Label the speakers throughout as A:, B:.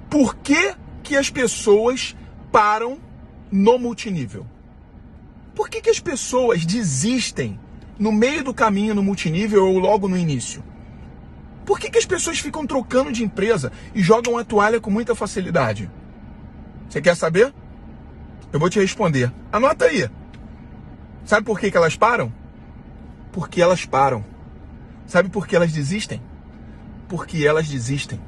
A: Por que que as pessoas param no multinível? Por que que as pessoas desistem no meio do caminho no multinível ou logo no início? Por que que as pessoas ficam trocando de empresa e jogam a toalha com muita facilidade? Você quer saber? Eu vou te responder. Anota aí. Sabe por que que elas param? Porque elas param. Sabe por que elas desistem? Porque elas desistem.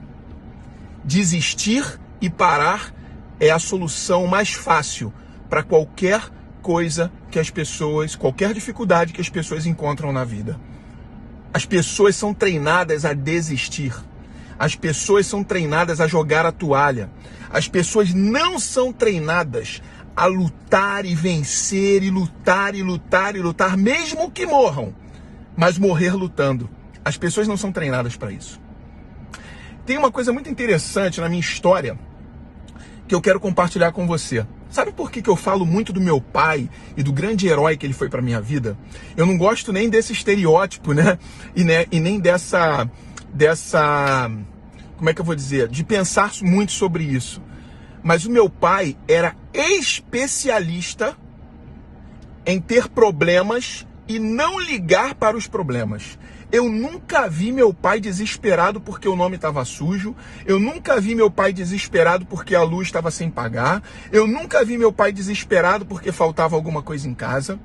A: Desistir e parar é a solução mais fácil para qualquer coisa que as pessoas, qualquer dificuldade que as pessoas encontram na vida. As pessoas são treinadas a desistir. As pessoas são treinadas a jogar a toalha. As pessoas não são treinadas a lutar e vencer e lutar e lutar e lutar, mesmo que morram, mas morrer lutando. As pessoas não são treinadas para isso. Tem uma coisa muito interessante na minha história que eu quero compartilhar com você. Sabe por que que eu falo muito do meu pai e do grande herói que ele foi para minha vida? Eu não gosto nem desse estereótipo, né? E nem dessa, como é que eu vou dizer? De pensar muito sobre isso. Mas o meu pai era especialista em ter problemas e não ligar para os problemas. Eu nunca vi meu pai desesperado porque o nome estava sujo. Eu nunca vi meu pai desesperado porque a luz estava sem pagar. Eu nunca vi meu pai desesperado porque faltava alguma coisa em casa.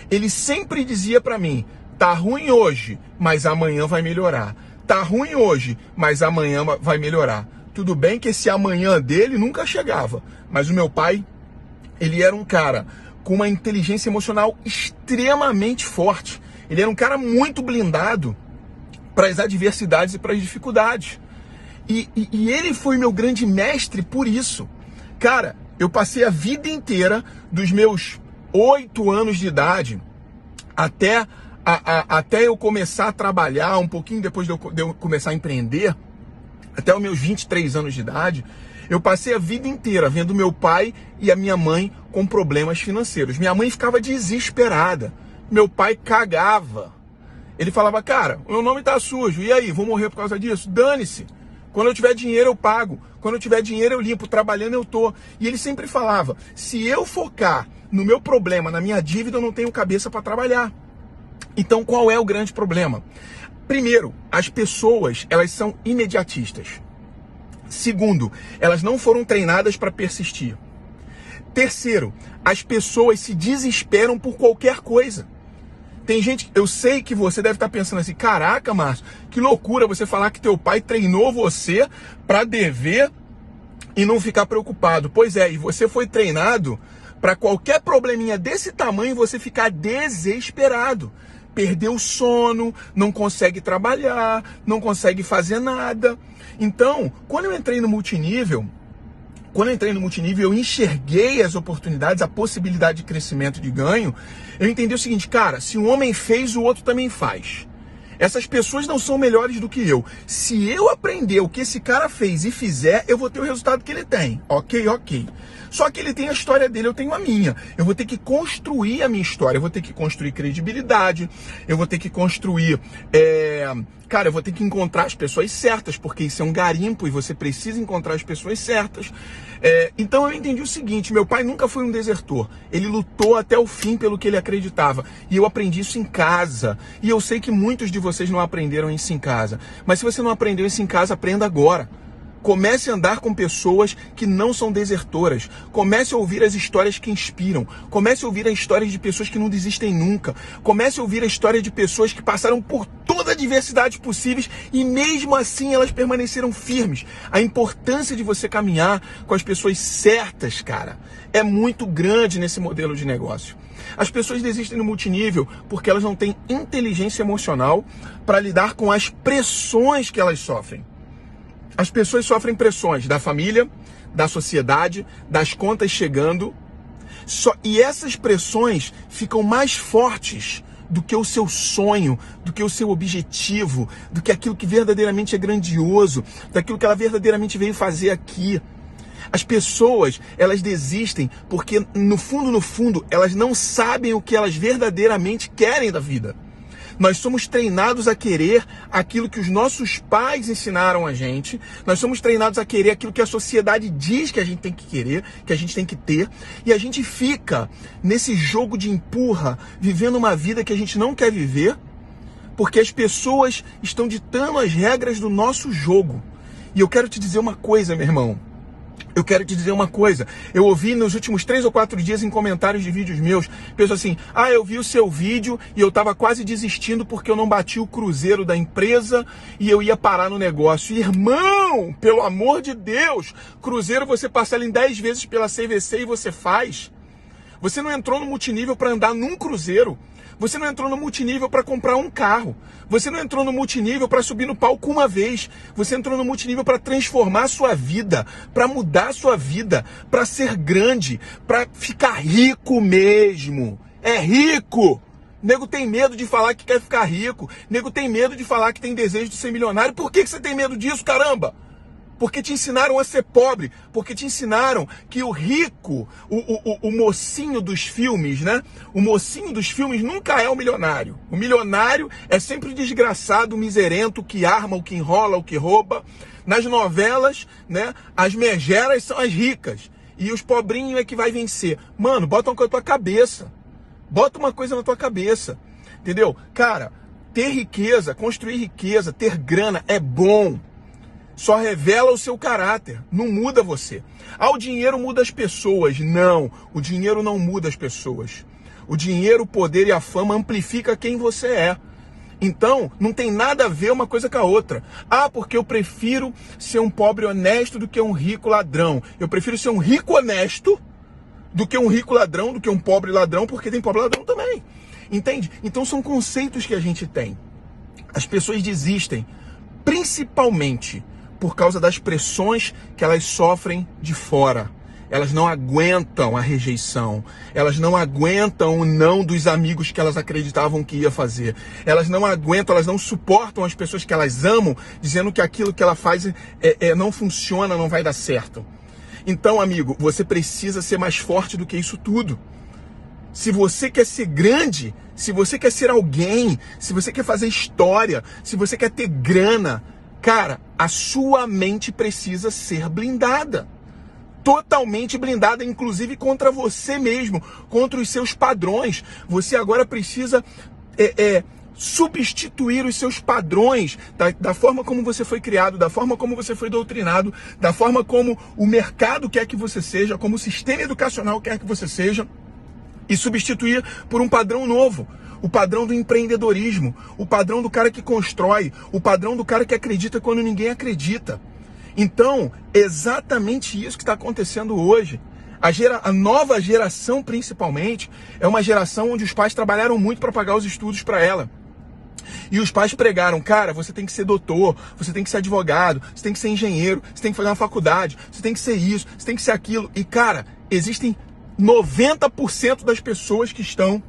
A: Ele sempre dizia para mim, tá ruim hoje, mas amanhã vai melhorar. Tá ruim hoje, mas amanhã vai melhorar. Tudo bem que esse amanhã dele nunca chegava. Mas o meu pai, ele era um cara com uma inteligência emocional extremamente forte. Ele era um cara muito blindado para as adversidades e para as dificuldades. E ele foi meu grande mestre por isso. Cara, eu passei a vida inteira, dos meus 8 anos de idade, até eu começar a trabalhar, um pouquinho depois de eu começar a empreender, até os meus 23 anos de idade, eu passei a vida inteira vendo meu pai e a minha mãe com problemas financeiros. Minha mãe ficava desesperada. Meu pai cagava. Ele falava, cara, o meu nome tá sujo. E aí, vou morrer por causa disso? Dane-se. Quando eu tiver dinheiro, eu pago. Quando eu tiver dinheiro, eu limpo. Trabalhando, eu tô. E ele sempre falava, se eu focar no meu problema, na minha dívida, eu não tenho cabeça para trabalhar. Então, qual é o grande problema? Primeiro, as pessoas, elas são imediatistas. Segundo, elas não foram treinadas para persistir. Terceiro, as pessoas se desesperam por qualquer coisa. Tem gente, eu sei que você deve estar pensando assim, caraca, Márcio, que loucura você falar que teu pai treinou você para dever e não ficar preocupado. Pois é, e você foi treinado para qualquer probleminha desse tamanho você ficar desesperado. Perdeu o sono, não consegue trabalhar, não consegue fazer nada. Então, quando eu entrei no multinível, eu enxerguei as oportunidades, a possibilidade de crescimento, de ganho. Eu entendi o seguinte, cara, se um homem fez, o outro também faz. Essas pessoas não são melhores do que eu. Se eu aprender o que esse cara fez e fizer, eu vou ter o resultado que ele tem. Ok. Só que ele tem a história dele, eu tenho a minha. Eu vou ter que construir a minha história, eu vou ter que construir credibilidade, eu vou ter que construir... Cara, eu vou ter que encontrar as pessoas certas, porque isso é um garimpo e você precisa encontrar as pessoas certas. Então eu entendi o seguinte, meu pai nunca foi um desertor. Ele lutou até o fim pelo que ele acreditava. E eu aprendi isso em casa. E eu sei que muitos de vocês não aprenderam isso em casa. Mas se você não aprendeu isso em casa, aprenda agora. Comece a andar com pessoas que não são desertoras. Comece a ouvir as histórias que inspiram. Comece a ouvir as histórias de pessoas que não desistem nunca. Comece a ouvir a história de pessoas que passaram por toda a diversidade possíveis e mesmo assim elas permaneceram firmes. A importância de você caminhar com as pessoas certas, cara, é muito grande nesse modelo de negócio. As pessoas desistem no multinível porque elas não têm inteligência emocional para lidar com as pressões que elas sofrem. As pessoas sofrem pressões da família, da sociedade, das contas chegando. E essas pressões ficam mais fortes do que o seu sonho, do que o seu objetivo, do que aquilo que verdadeiramente é grandioso, daquilo que ela verdadeiramente veio fazer aqui. As pessoas, elas desistem porque, no fundo, elas não sabem o que elas verdadeiramente querem da vida. Nós somos treinados a querer aquilo que os nossos pais ensinaram a gente. Nós somos treinados a querer aquilo que a sociedade diz que a gente tem que querer, que a gente tem que ter. E a gente fica nesse jogo de empurra, vivendo uma vida que a gente não quer viver, porque as pessoas estão ditando as regras do nosso jogo. E eu quero te dizer uma coisa, meu irmão. Eu quero te dizer uma coisa. Eu ouvi nos últimos 3 ou 4 dias em comentários de vídeos meus, pessoas assim, eu vi o seu vídeo e eu tava quase desistindo porque eu não bati o cruzeiro da empresa e eu ia parar no negócio. Irmão, pelo amor de Deus, cruzeiro você parcela em 10 vezes pela CVC e você faz. Você não entrou no multinível para andar num cruzeiro. Você não entrou no multinível para comprar um carro. Você não entrou no multinível para subir no palco uma vez. Você entrou no multinível para transformar a sua vida, para mudar a sua vida, para ser grande, para ficar rico mesmo. É rico! Nego tem medo de falar que quer ficar rico. Nego tem medo de falar que tem desejo de ser milionário. Por que você tem medo disso, caramba? Porque te ensinaram a ser pobre, porque te ensinaram que o rico, o mocinho dos filmes, né? O mocinho dos filmes nunca é o milionário. O milionário é sempre o desgraçado, o miserento, o que arma, o que enrola, o que rouba. Nas novelas, né? As megeras são as ricas e os pobrinhos é que vai vencer. Mano, bota uma coisa na tua cabeça. Bota uma coisa na tua cabeça, entendeu? Cara, ter riqueza, construir riqueza, ter grana é bom. Só revela o seu caráter, não muda você. O dinheiro muda as pessoas. Não, o dinheiro não muda as pessoas. O dinheiro, o poder e a fama amplifica quem você é. Então, não tem nada a ver uma coisa com a outra. Porque eu prefiro ser um pobre honesto do que um rico ladrão. Eu prefiro ser um rico honesto do que um rico ladrão, do que um pobre ladrão, porque tem pobre ladrão também. Entende? Então são conceitos que a gente tem. As pessoas desistem, principalmente por causa das pressões que elas sofrem de fora. Elas não aguentam a rejeição. Elas não aguentam o não dos amigos que elas acreditavam que ia fazer. Elas não aguentam, elas não suportam as pessoas que elas amam, dizendo que aquilo que ela faz não funciona, não vai dar certo. Então, amigo, você precisa ser mais forte do que isso tudo. Se você quer ser grande, se você quer ser alguém, se você quer fazer história, se você quer ter grana, cara, a sua mente precisa ser blindada. Totalmente blindada, inclusive contra você mesmo, contra os seus padrões. Você agora precisa substituir os seus padrões da forma como você foi criado, da forma como você foi doutrinado, da forma como o mercado quer que você seja, como o sistema educacional quer que você seja, e substituir por um padrão novo. O padrão do empreendedorismo, o padrão do cara que constrói, o padrão do cara que acredita quando ninguém acredita. Então, exatamente isso que está acontecendo hoje. A nova geração, principalmente, é uma geração onde os pais trabalharam muito para pagar os estudos para ela. E os pais pregaram, cara, você tem que ser doutor, você tem que ser advogado, você tem que ser engenheiro, você tem que fazer uma faculdade, você tem que ser isso, você tem que ser aquilo. E, cara, existem 90% das pessoas que estão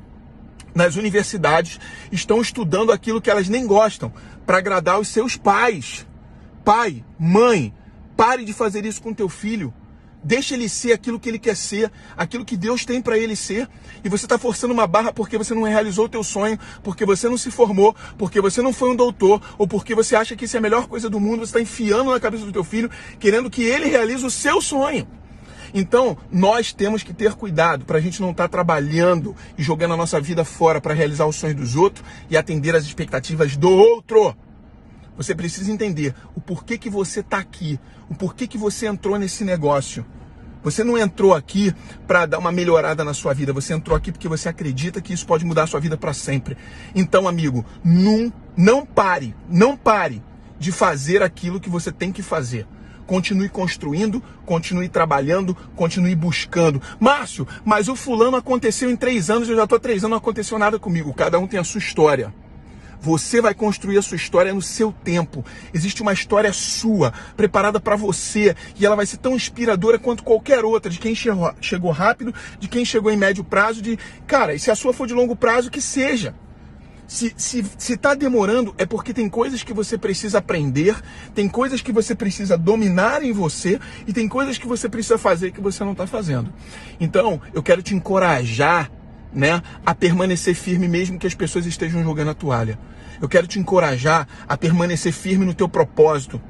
A: nas universidades, estão estudando aquilo que elas nem gostam, para agradar os seus pais. Pai, mãe, pare de fazer isso com teu filho. Deixa ele ser aquilo que ele quer ser, aquilo que Deus tem para ele ser. E você está forçando uma barra porque você não realizou o teu sonho, porque você não se formou, porque você não foi um doutor, ou porque você acha que isso é a melhor coisa do mundo, você está enfiando na cabeça do teu filho, querendo que ele realize o seu sonho. Então, nós temos que ter cuidado para a gente não estar trabalhando e jogando a nossa vida fora para realizar os sonhos dos outros e atender às expectativas do outro. Você precisa entender o porquê que você está aqui, o porquê que você entrou nesse negócio. Você não entrou aqui para dar uma melhorada na sua vida, você entrou aqui porque você acredita que isso pode mudar a sua vida para sempre. Então, amigo, não pare de fazer aquilo que você tem que fazer. Continue construindo, continue trabalhando, continue buscando. Márcio, mas o fulano aconteceu em 3 anos, eu já estou há 3 anos, não aconteceu nada comigo. Cada um tem a sua história. Você vai construir a sua história no seu tempo. Existe uma história sua, preparada para você, e ela vai ser tão inspiradora quanto qualquer outra, de quem chegou rápido, de quem chegou em médio prazo, Cara, e se a sua for de longo prazo, que seja. Se tá demorando, é porque tem coisas que você precisa aprender, tem coisas que você precisa dominar em você, e tem coisas que você precisa fazer que você não está fazendo. Então, eu quero te encorajar né, a permanecer firme mesmo que as pessoas estejam jogando a toalha. Eu quero te encorajar a permanecer firme no teu propósito.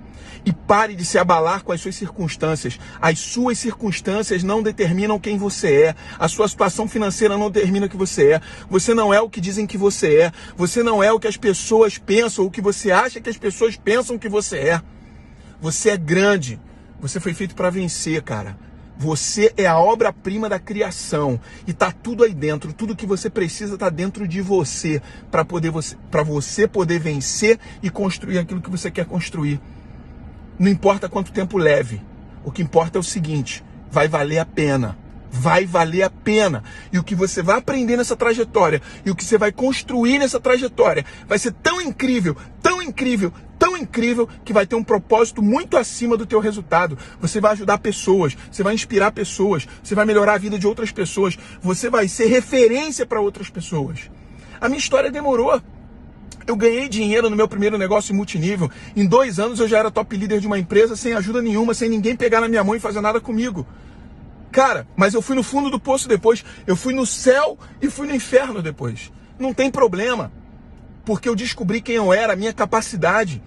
A: E pare de se abalar com as suas circunstâncias. As suas circunstâncias não determinam quem você é. A sua situação financeira não determina o que você é. Você não é o que dizem que você é. Você não é o que as pessoas pensam, ou o que você acha que as pessoas pensam que você é. Você é grande. Você foi feito para vencer, cara. Você é a obra-prima da criação. E tá tudo aí dentro. Tudo que você precisa tá dentro de você. Para você poder vencer e construir aquilo que você quer construir. Não importa quanto tempo leve. O que importa é o seguinte: vai valer a pena. Vai valer a pena. E o que você vai aprender nessa trajetória, e o que você vai construir nessa trajetória, vai ser tão incrível, tão incrível, tão incrível, que vai ter um propósito muito acima do teu resultado. Você vai ajudar pessoas, você vai inspirar pessoas, você vai melhorar a vida de outras pessoas, você vai ser referência para outras pessoas. A minha história demorou. Eu ganhei dinheiro no meu primeiro negócio multinível. Em 2 anos eu já era top líder de uma empresa, sem ajuda nenhuma, sem ninguém pegar na minha mão e fazer nada comigo. Cara, mas eu fui no fundo do poço depois. Eu fui no céu e fui no inferno depois. Não tem problema. Porque eu descobri quem eu era, a minha capacidade.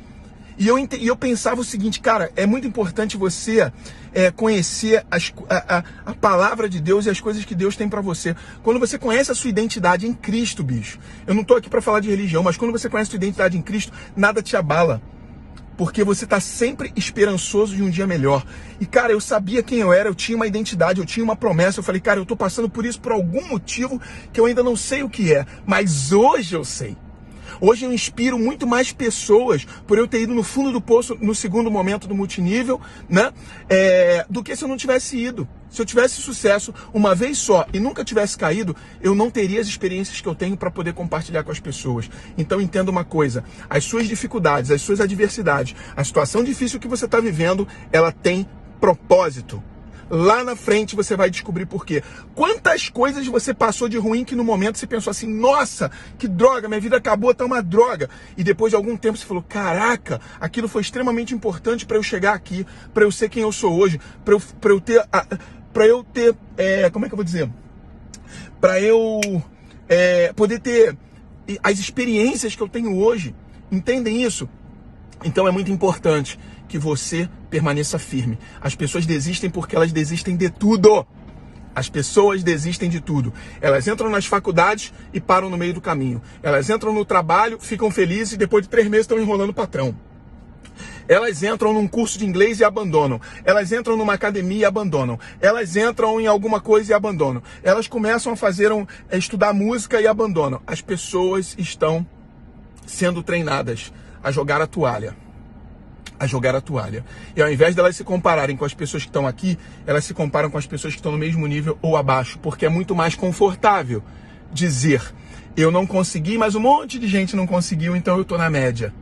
A: E eu pensava o seguinte, cara, é muito importante você conhecer a palavra de Deus e as coisas que Deus tem pra você. Quando você conhece a sua identidade em Cristo, bicho, eu não tô aqui pra falar de religião, mas quando você conhece a sua identidade em Cristo, nada te abala. Porque você tá sempre esperançoso de um dia melhor. E, cara, eu sabia quem eu era, eu tinha uma identidade, eu tinha uma promessa. Eu falei, cara, eu tô passando por isso por algum motivo que eu ainda não sei o que é. Mas hoje eu sei. Hoje eu inspiro muito mais pessoas por eu ter ido no fundo do poço no segundo momento do multinível, né? Do que se eu não tivesse ido. Se eu tivesse sucesso uma vez só e nunca tivesse caído, eu não teria as experiências que eu tenho para poder compartilhar com as pessoas. Então entenda uma coisa, as suas dificuldades, as suas adversidades, a situação difícil que você está vivendo, ela tem propósito. Lá na frente você vai descobrir por quê. Quantas coisas você passou de ruim que no momento você pensou assim, nossa, que droga, minha vida acabou, tá uma droga. E depois de algum tempo você falou, caraca, aquilo foi extremamente importante para eu chegar aqui, para eu ser quem eu sou hoje, para eu ter, como é que eu vou dizer? Para eu poder ter as experiências que eu tenho hoje. Entendem isso? Então é muito importante que você permaneça firme. As pessoas desistem porque elas desistem de tudo. As pessoas desistem de tudo. Elas entram nas faculdades e param no meio do caminho. Elas entram no trabalho, ficam felizes e depois de 3 meses estão enrolando o patrão. Elas entram num curso de inglês e abandonam. Elas entram numa academia e abandonam. Elas entram em alguma coisa e abandonam. Elas começam a estudar música e abandonam. As pessoas estão sendo treinadas a jogar a toalha. A jogar a toalha. E ao invés delas se compararem com as pessoas que estão aqui, elas se comparam com as pessoas que estão no mesmo nível ou abaixo, porque é muito mais confortável dizer, eu não consegui, mas um monte de gente não conseguiu, então eu tô na média.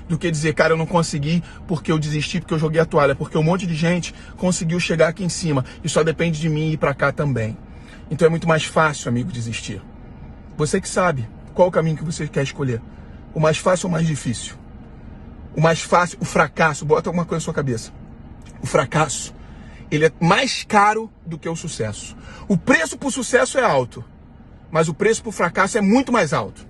A: Do que dizer, cara, eu não consegui porque eu desisti, porque eu joguei a toalha, porque um monte de gente conseguiu chegar aqui em cima e só depende de mim ir pra cá também. Então é muito mais fácil, amigo, desistir. Você que sabe qual o caminho que você quer escolher. O mais fácil ou o mais difícil? O mais fácil, o fracasso, bota alguma coisa na sua cabeça. O fracasso, ele é mais caro do que o sucesso. O preço por sucesso é alto, mas o preço por fracasso é muito mais alto.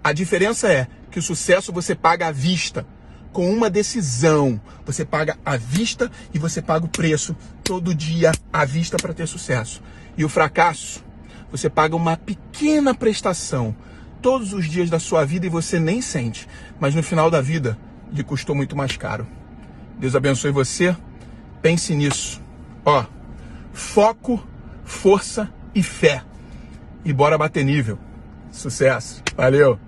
A: A diferença é que o sucesso você paga à vista, com uma decisão. Você paga à vista e você paga o preço todo dia à vista para ter sucesso. E o fracasso, você paga uma pequena prestação todos os dias da sua vida e você nem sente. Mas no final da vida, lhe custou muito mais caro. Deus abençoe você. Pense nisso. Ó, foco, força e fé. E bora bater nível. Sucesso. Valeu.